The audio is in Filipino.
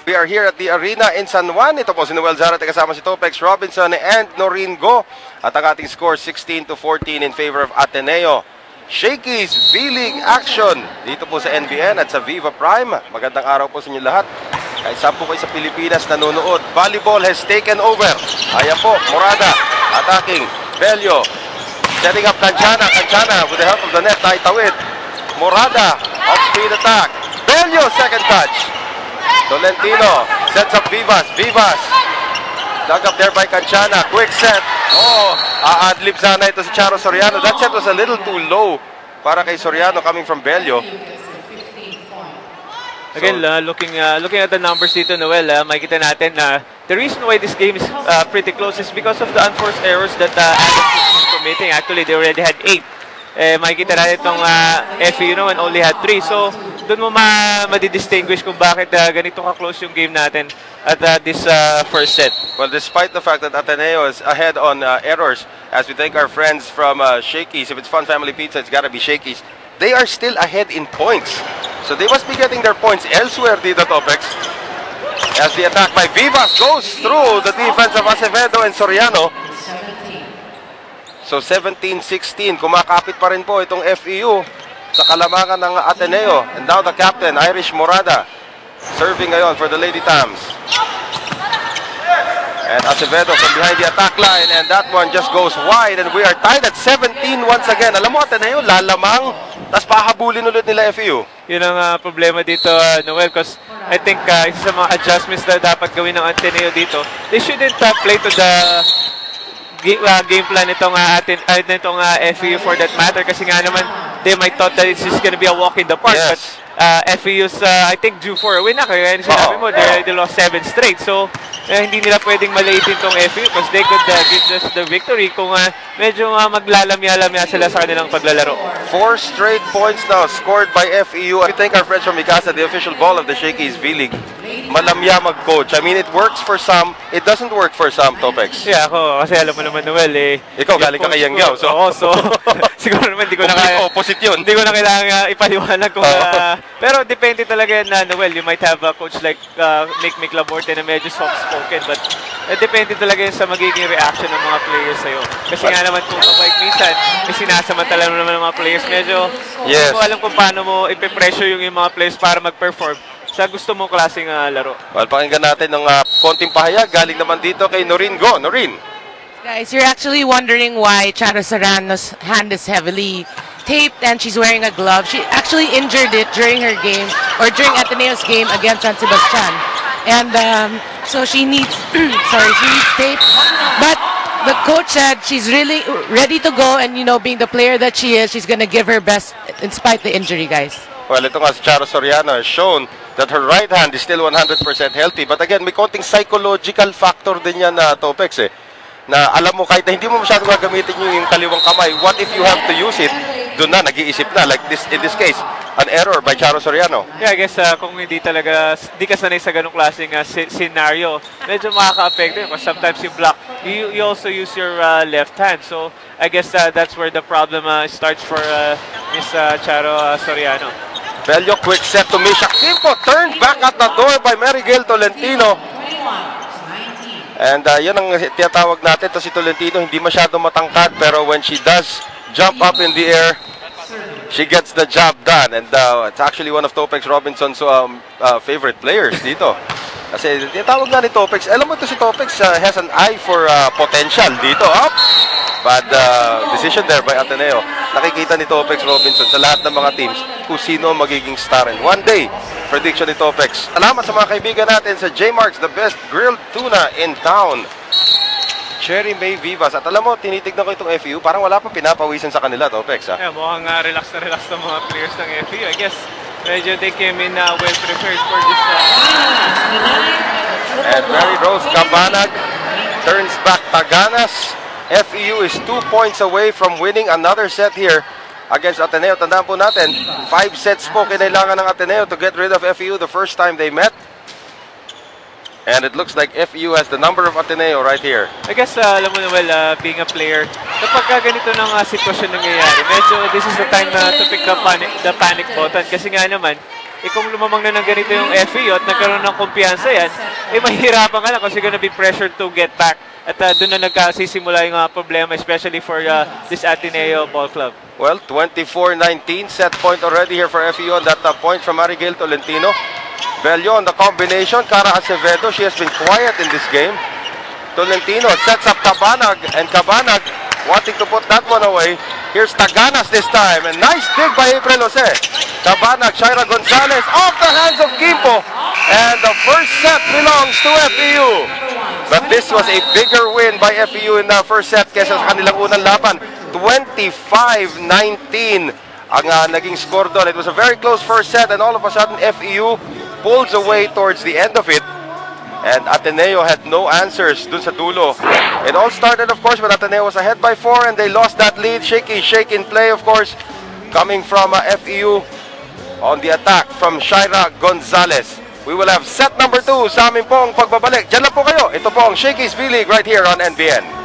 We are here at the arena in San Juan. Ito po si Noel Zarate kasama si Topex Robinson and Noreen Go. At ang ating score 16-14 in favor of Ateneo. Shakey's V-League action dito po sa NBN at sa Viva Prime. Magandang araw po sa inyo lahat. Kahit saan po kayo sa Pilipinas nanonood. Volleyball has taken over. Ayan po, Morada attacking. Bello setting up Kanchana. Kanchana with the help of the net. Naitawid. Morada off-speed attack. Bello second touch. Tolentino sets up Vivas. Vivas dug up there by Kanchana. Quick set. Oh, a-adlib sana ito si Charo Soriano. That set was a little too low para kay Soriano coming from Bello. Again, looking at the numbers dito, Noel, makikita natin na the reason why this game is pretty close is because of the unforced errors that Adams is committing. Actually, they already had 8. Makikita natin itong FEU naman only had 3. So, doon mo madidistinguish kung bakit ganito ka-close yung game natin at this first set. Well, despite the fact that Ateneo is ahead on errors, as we thank our friends from Shakey's, if it's Fun Family Pizza, it's gotta be Shakey's. They are still ahead in points. So they must be getting their points elsewhere, dito Topex. As the attack by Vivas goes through the defense of Acevedo and Soriano. So 17-16, kumakapit pa rin po itong FEU sa kalamangan ng Ateneo. And now the captain, Irish Morada, serving ngayon for the Lady Tams. And Acevedo from behind the attack line, and that one just goes wide, and we are tied at 17 once again. Alam mo, Ateneo, lalamang, tapos pahabulin ulit nila FEU. Yun ang problema dito, Noel, because I think isa sa mga adjustments na dapat gawin ng Ateneo dito, they shouldn't play to the game plan itong FEU for that matter, kasi nga naman they might thought that it's just gonna be a walk in the park. Yes. But FEU's I think due for a win na, kaya sinabi mo they lost 7 straight, so hindi nila pwedeng maliitin tong FEU because they could give us the victory kung medyo maglalamya-lamya sila sa kanilang paglalaro. 4 straight points now scored by FEU. We thank our friends from Mikasa, the official ball of the Shakey's V-League. Malamya mag-coach. I mean, it works for some, it doesn't work for some, Topex. Yeah, ako, kasi alam mo naman, Noel, ikaw galing ka kay Yangyao, so siguro naman hindi ko na kaya, opposite yun. Hindi ko na kailangan ipaliwanag kung pero depende talaga na, Noel, you might have a coach like Mick Laborte na medyo soft-spoken, but depende talaga yun sa magiging reaction ng mga players sa'yo. Kasi nga naman kung minsan, may sinasamantala naman ng mga players, medyo hindi ko alam kung paano mo ipipressure yung mga players para mag-perform sa gusto mong klaseng laro. Well, pakinggan natin ng konting pahayag. Galing naman dito kay Noreen Go. Noreen. Guys, you're actually wondering why Charo Soriano's hand is heavily taped and she's wearing a glove. She actually injured it during her game, or during Ateneo's game against San Sebastian. And so she needs, she needs tape. But the coach said she's really ready to go, and being the player that she is, she's gonna give her best in spite the injury, guys. Well, ito nga si Charo Soriano has shown that her right hand is still 100% healthy. But again, may konting psychological factor din yan na Topex na alam mo kahit na hindi mo masyadong gagamitin yung kaliwang kamay, what if you have to use it? Doon na, nag-iisip na. Like this, in this case, an error by Charo Soriano. Yeah, I guess kung hindi ka sanay sa ganung klaseng scenario, medyo makaka-affect because sometimes you block. You also use your left hand. So, I guess that's where the problem starts for Miss Charo Soriano. Bello, quick set to Misha Kimpo. Turned back at the door by Marigel Tolentino. And yan ang tiyatawag natin. Ito si Tolentino, hindi masyado matangkad, pero when she does jump up in the air, she gets the job done. And it's actually one of Topex Robinson's favorite players dito. Kasi tiyatawag nga ni Topex. Alam mo ito si Topex has an eye for potential dito. Up! Bad decision there by Ateneo. Nakikita ni Topex Robinson sa lahat ng mga teams kung sino magiging star. And one day, prediction ni Topex. Salamat sa mga kaibigan natin sa J-Marks, the best grilled tuna in town. Cherry May Vivas. At alam mo, tinitignan ko itong FEU, parang wala pa pinapawisan sa kanila, Topex. Yeah, mukhang relax na relax ng mga players ng FEU. I guess, medyo they came in well prepared for this. And Mary Rose Cabanag turns back Taganas. FEU is 2 points away from winning another set here against Ateneo. Tandaan po natin, 5 sets po kinailangan ng Ateneo to get rid of FEU the first time they met. And it looks like FEU has the number of Ateneo right here. I guess, alam mo naman, being a player, kapag ganito ng sitwasyon nangyayari, medyo this is the time to pick up the panic button. Kasi nga naman, kung lumamang na ng ganito yung FEU at nagkaroon ng kumpiyansa yan, mahihirapan ka na kasi gonna be pressured to get back. At doon na nagkasisimula yung problema, especially for this Ateneo Ball Club. Well, 24-19, set point already here for FEU on that point from Marigel Tolentino. Bello on the combination, Cara Acevedo, she has been quiet in this game. Tolentino sets up Cabanag, and Cabanag wanting to put that one away. Here's Taganas this time, and nice dig by April Jose. Cabanag, Shaira Gonzalez off the hands of Gimpo, and the first set belongs to FEU. But this was a bigger win by FEU in the first set kesa sa kanilang unang laban. 25-19 ang naging score doon. It was a very close first set, and all of a sudden FEU pulls away towards the end of it. And Ateneo had no answers dun sa dulo. It all started, of course, when Ateneo was ahead by 4 and they lost that lead. Shaky shake in play, of course, coming from FEU on the attack from Shaira Gonzalez. We will have set number 2 sa amin pong pagbabalik. Diyan lang po kayo. Ito po ang Shakey's V-League right here on NBN.